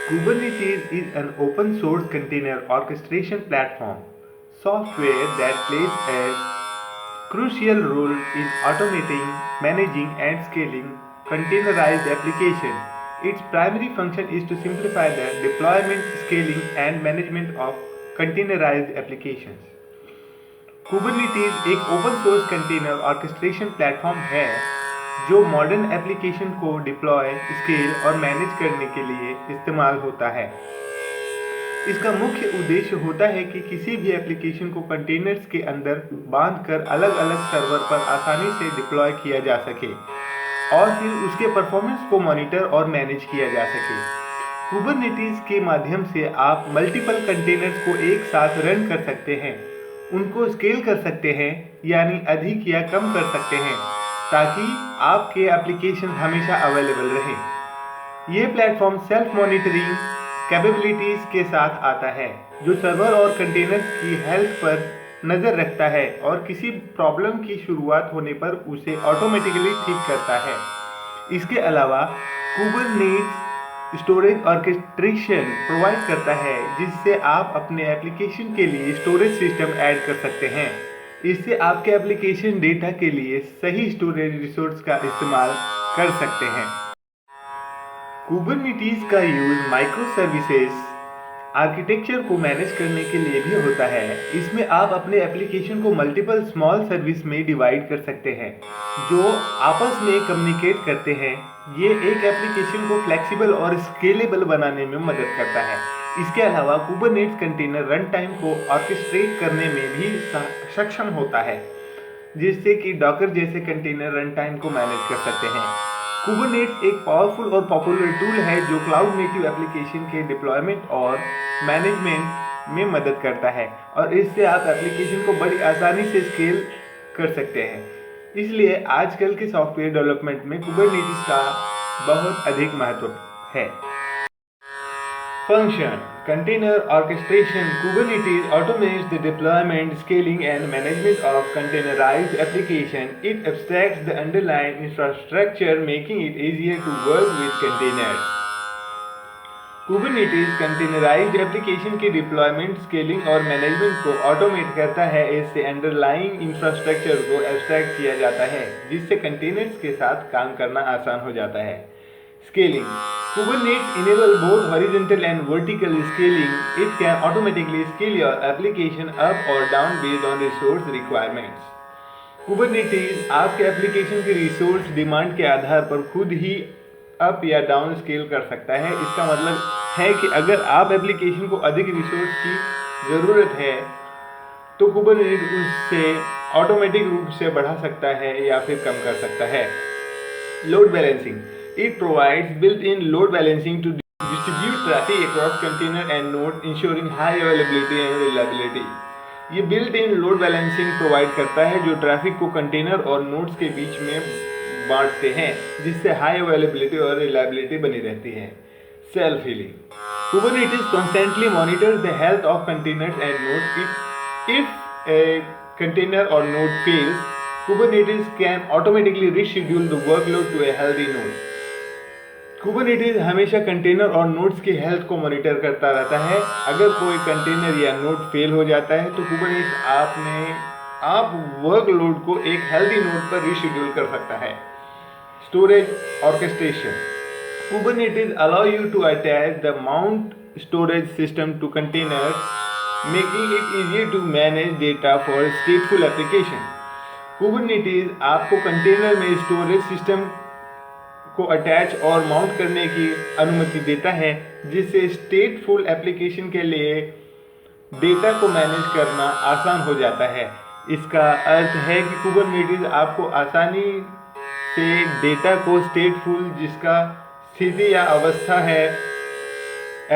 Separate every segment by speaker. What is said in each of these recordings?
Speaker 1: Kubernetes is an open source container orchestration platform software that plays a crucial role in automating, managing, and scaling containerized applications. Its primary function is to simplify the deployment, scaling, and management of containerized applications. कुबरनीटीज एक open source container orchestration platform है जो modern application को deploy, scale और manage करने के लिए इस्तेमाल होता है। इसका मुख्य उद्देश्य होता है कि किसी भी एप्लीकेशन को कंटेनर्स के अंदर बांधकर अलग अलग सर्वर पर आसानी से डिप्लॉय किया जा सके और फिर उसके परफॉर्मेंस को मॉनिटर और मैनेज किया जा सके। कुबरनीटीज के माध्यम से आप मल्टीपल कंटेनर्स को एक साथ रन कर सकते हैं, उनको स्केल कर सकते हैं यानी अधिक या कम कर सकते हैं ताकि आपके एप्लीकेशन हमेशा अवेलेबल रहे। ये प्लेटफॉर्म सेल्फ मॉनिटरिंग कैपेबिलिटीज़ के साथ आता है जो सर्वर और कंटेनर्स की हेल्थ पर नज़र रखता है और किसी प्रॉब्लम की शुरुआत होने पर उसे ऑटोमेटिकली ठीक करता है। इसके अलावा कुबरनेट्स स्टोरेज ऑर्केस्ट्रेशन प्रोवाइड करता है जिससे आप अपने एप्लीकेशन के लिए स्टोरेज सिस्टम ऐड कर सकते हैं। इससे आपके एप्लीकेशन डेटा के लिए सही स्टोरेज रिसोर्स का इस्तेमाल कर सकते हैं। कुबरनीटीज का यूज माइक्रो सर्विसेज आर्किटेक्चर को मैनेज करने के लिए भी होता है। इसमें आप अपने एप्लीकेशन को मल्टीपल स्मॉल सर्विस में डिवाइड कर सकते हैं जो आपस में कम्युनिकेट करते हैं। ये एक एप्लीकेशन को फ्लेक्सिबल और स्केलेबल बनाने में मदद करता है। इसके अलावा कुबरनेट्स कंटेनर रन टाइम को ऑर्केस्ट्रेट करने में भी सक्षम होता है जिससे कि डॉकर जैसे कंटेनर रन टाइम को मैनेज कर सकते हैं। कुबरनेट्स एक पावरफुल और पॉपुलर टूल है जो क्लाउड नेटिव एप्लीकेशन के डिप्लॉयमेंट और मैनेजमेंट में मदद करता है और इससे आप एप्लीकेशन को बड़ी आसानी से स्केल कर सकते हैं। इसलिए आजकल के सॉफ्टवेयर डेवलपमेंट में कुबरनेटिस का बहुत अधिक महत्व है। Function container orchestration Kubernetes automates the deployment, scaling and management of containerized application. It abstracts the underlying infrastructure, making it easier to work with containers. Kubernetes containerised application के deployment, scaling और management को automate करता है। इससे underlying infrastructure को abstract किया जाता है जिससे कंटेनर्स के साथ काम करना आसान हो जाता है। Scaling Kubernetes enable both horizontal and vertical scaling. It can automatically scale your application up or down based on resource requirements. Kubernetes आपके एप्लीकेशन की रिसोर्स डिमांड के आधार पर खुद ही अप या डाउन स्केल कर सकता है। इसका मतलब है कि अगर आप एप्लीकेशन को अधिक रिसोर्स की ज़रूरत है तो कुबरनेटिस उससे ऑटोमेटिक रूप से बढ़ा सकता है या फिर कम कर सकता है। Load balancing It provides built-in load balancing to distribute traffic across container and node, ensuring high availability and reliability. ये built-in load balancing प्रोवाइड करता है जो ट्रैफिक को कंटेनर और नोड्स के बीच में बांटते हैं जिससे हाई अवेलेबिलिटी और रिलायबिलिटी बनी रहती है। Self healing Kubernetes constantly monitors the health of containers and nodes. If a container or node fails, Kubernetes can automatically reschedule the workload to a healthy node. Kubernetes हमेशा container और nodes की health को monitor करता रहता है। अगर कोई container या नोड फेल हो जाता है तो Kubernetes आप वर्कलोड को एक हेल्दी नोड पर रीशेड्यूल कर सकता है। Storage orchestration Kubernetes allow you to attach the mount storage system to containers, making it easier to manage data for stateful application. Kubernetes आपको कंटेनर में स्टोरेज सिस्टम को अटैच और माउंट करने की अनुमति देता है जिससे स्टेटफुल एप्लीकेशन के लिए डेटा को मैनेज करना आसान हो जाता है। इसका अर्थ है कि Kubernetes आपको आसानी से डेटा को स्टेटफुल जिसका स्थिति या अवस्था है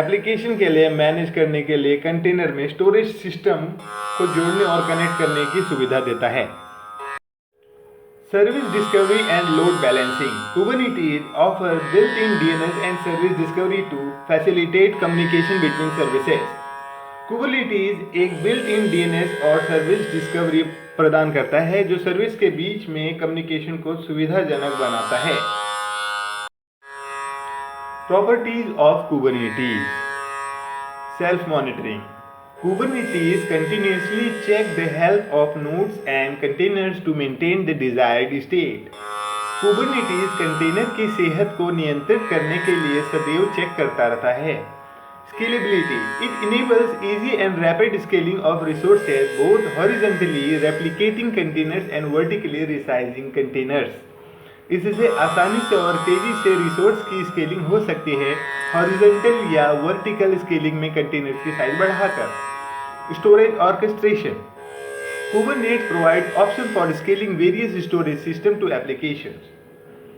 Speaker 1: एप्लीकेशन के लिए मैनेज करने के लिए कंटेनर में स्टोरेज सिस्टम को जोड़ने और कनेक्ट करने की सुविधा देता है। Service discovery and load balancing Kubernetes offers built-in DNS and service discovery to facilitate communication between services. Kubernetes एक built-in DNS और सर्विस डिस्कवरी प्रदान करता है जो सर्विस के बीच में कम्युनिकेशन को सुविधाजनक बनाता है। Properties of Kubernetes. Self-monitoring. Kubernetes continuously check the health of nodes and containers to maintain the desired state. Kubernetes container की सेहत को नियंत्रित करने के लिए सदैव चेक करता रहता है. Scalability. It enables easy and rapid scaling of resources, both horizontally replicating containers and vertically resizing containers. इससे आसानी से और तेजी से रिसोर्स की स्केलिंग हो सकती है हॉरिजॉन्टल या वर्टिकल स्केलिंग में कंटेनर्स की साइज बढ़ाकर. Storage orchestration. Kubernetes provides option for scaling various storage system to applications.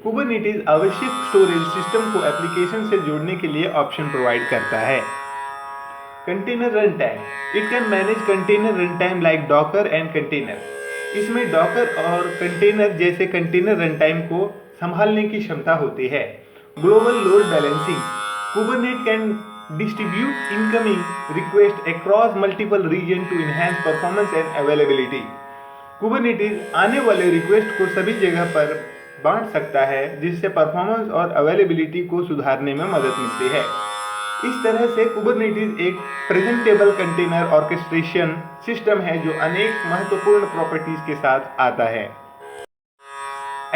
Speaker 1: Kubernetes आवश्यक स्टोरेज सिस्टम को एप्लीकेशन से जोड़ने के लिए ऑप्शन प्रोवाइड करता है. Container run time. It can manage container run time like Docker and container. इसमें Docker और कंटेनर जैसे कंटेनर रन टाइम को संभालने की क्षमता होती है. Global load balancing. Kubernetes can distribute incoming request across multiple region to enhance performance and availability. Kubernetes आने वाले रिक्वेस्ट को सभी जगह पर बांट सकता है जिससे परफॉर्मेंस और अवेलेबिलिटी को सुधारने में मदद मिलती है. इस तरह से Kubernetes एक प्रेजेंटेबल कंटेनर ऑर्केस्ट्रेशन सिस्टम है जो अनेक महत्वपूर्ण प्रॉपर्टीज के साथ आता है.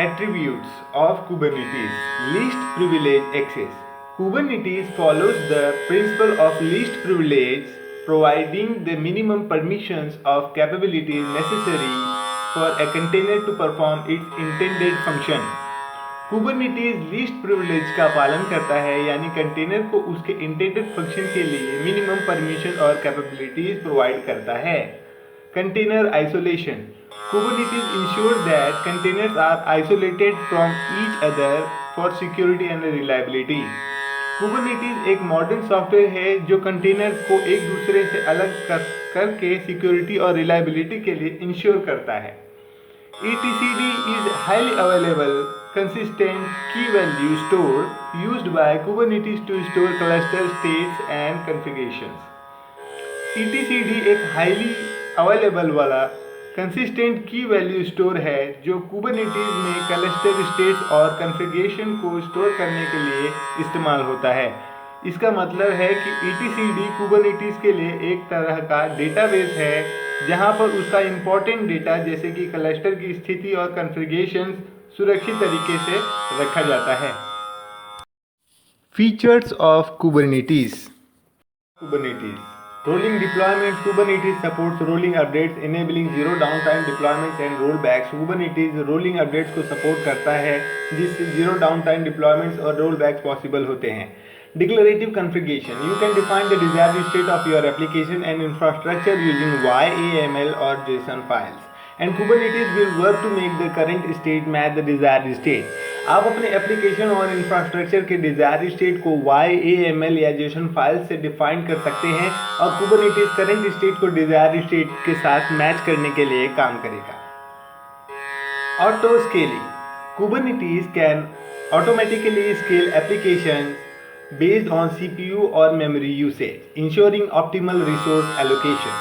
Speaker 1: Attributes of Kubernetes. Least privilege access. Kubernetes follows the principle of least privilege, providing the minimum permissions of capabilities necessary for a container to perform its intended function. Kubernetes least privilege का पालन करता है, यानी container को उसके intended function के लिए minimum permission और कैपेबिलिटीज प्रोवाइड करता है. Container isolation. Kubernetes ensures that containers are isolated from each other for security and reliability. Kubernetes एक मॉडर्न सॉफ्टवेयर है जो कंटेनर्स को एक दूसरे से अलग करके सिक्योरिटी और रिलायबिलिटी के लिए इंश्योर करता है. etcd is highly available consistent key value store used by Kubernetes to store cluster states and configurations. etcd एक हाईली अवेलेबल वाला कंसिस्टेंट की वैल्यू स्टोर है जो Kubernetes में क्लस्टर स्टेट्स और कॉन्फ़िगरेशन को स्टोर करने के लिए इस्तेमाल होता है. इसका मतलब है कि etcd Kubernetes के लिए एक तरह का डेटाबेस है जहां पर उसका इम्पोर्टेंट डेटा जैसे कि क्लस्टर की स्थिति और कॉन्फ़िगरेशन सुरक्षित तरीके से रखा जाता है. Features of Kubernetes. Rolling deployment. Kubernetes supports rolling updates enabling zero downtime deployments and rollbacks. Kubernetes rolling updates को सपोर्ट करता है जिससे zero downtime deployments और rollbacks पॉसिबल होते हैं. Declarative configuration. You can define the desired state of your application and infrastructure using YAML or JSON files. And Kubernetes will work to make the current state match the desired state. आप अपने application और infrastructure के desired state को YAML या JSON file से define कर सकते हैं और Kubernetes करंट स्टेट को डिजायर्ड स्टेट के साथ मैच करने के लिए काम करेगा. Auto scaling. Kubernetes can automatically scale applications based on CPU or memory usage, ensuring optimal resource allocation.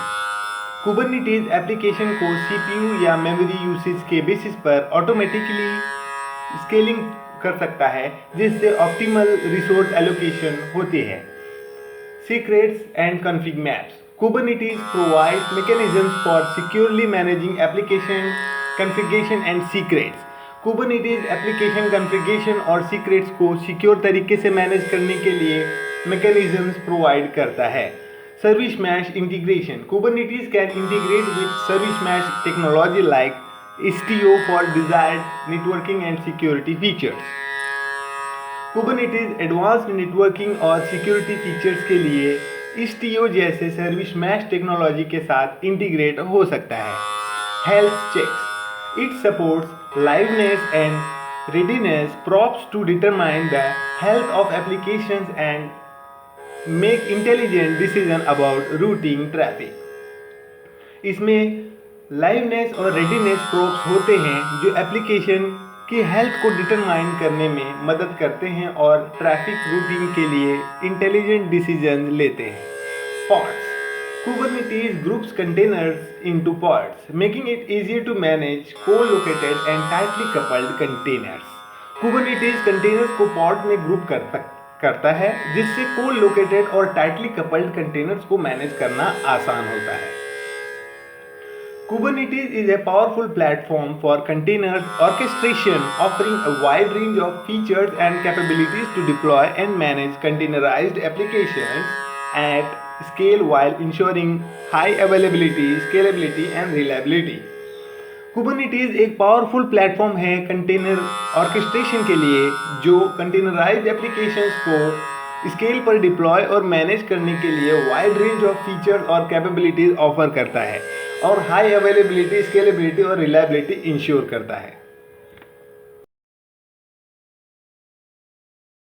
Speaker 1: Kubernetes application को CPU या मेमोरी यूसेज के बेसिस पर ऑटोमेटिकली स्केलिंग कर सकता है जिससे ऑप्टिमल रिसोर्स एलोकेशन होती है. Secrets and config maps. Kubernetes provides mechanisms for securely managing application configuration and secrets. Kubernetes application configuration और सीक्रेट्स को सिक्योर तरीके से मैनेज करने के लिए मैकेनिज्म्स प्रोवाइड करता है. Service mesh integration. Kubernetes can integrate with service mesh technology like Istio for desired networking and security features. Kubernetes advanced networking और सिक्योरिटी फीचर्स के लिए Istio जैसे सर्विस मैश टेक्नोलॉजी के साथ इंटीग्रेट हो सकता है. Health checks. It supports liveness and readiness props to determine the health of applications and make intelligent decision about routing traffic. इसमें लाइवनेस और रेडीनेस प्रोब्स होते हैं जो एप्लीकेशन की हेल्थ को डिटरमाइन करने में मदद करते हैं और ट्रैफिक रूटिंग के लिए इंटेलिजेंट डिसीजन लेते हैं. Pods. Kubernetes groups containers into pods, making it easier to manage co-located and tightly coupled containers. Kubernetes containers को pod में ग्रुप करता है, जिससे को-लोकेटेड और टाइटली कपल्ड कंटेनर्स को मैनेज करना आसान होता है। Kubernetes is a powerful platform for container orchestration, offering a wide range of features and capabilities to deploy and manage containerized applications at scale while ensuring high availability, scalability and reliability. Kubernetes एक powerful platform है container orchestration के लिए, जो containerised applications को scale पर deploy और manage करने के लिए वाइड रेंज ऑफ फीचर्स और कैपेबिलिटीज ऑफर करता है और हाई अवेलेबिलिटी, स्केलेबिलिटी और रिलायबिलिटी इंश्योर करता है।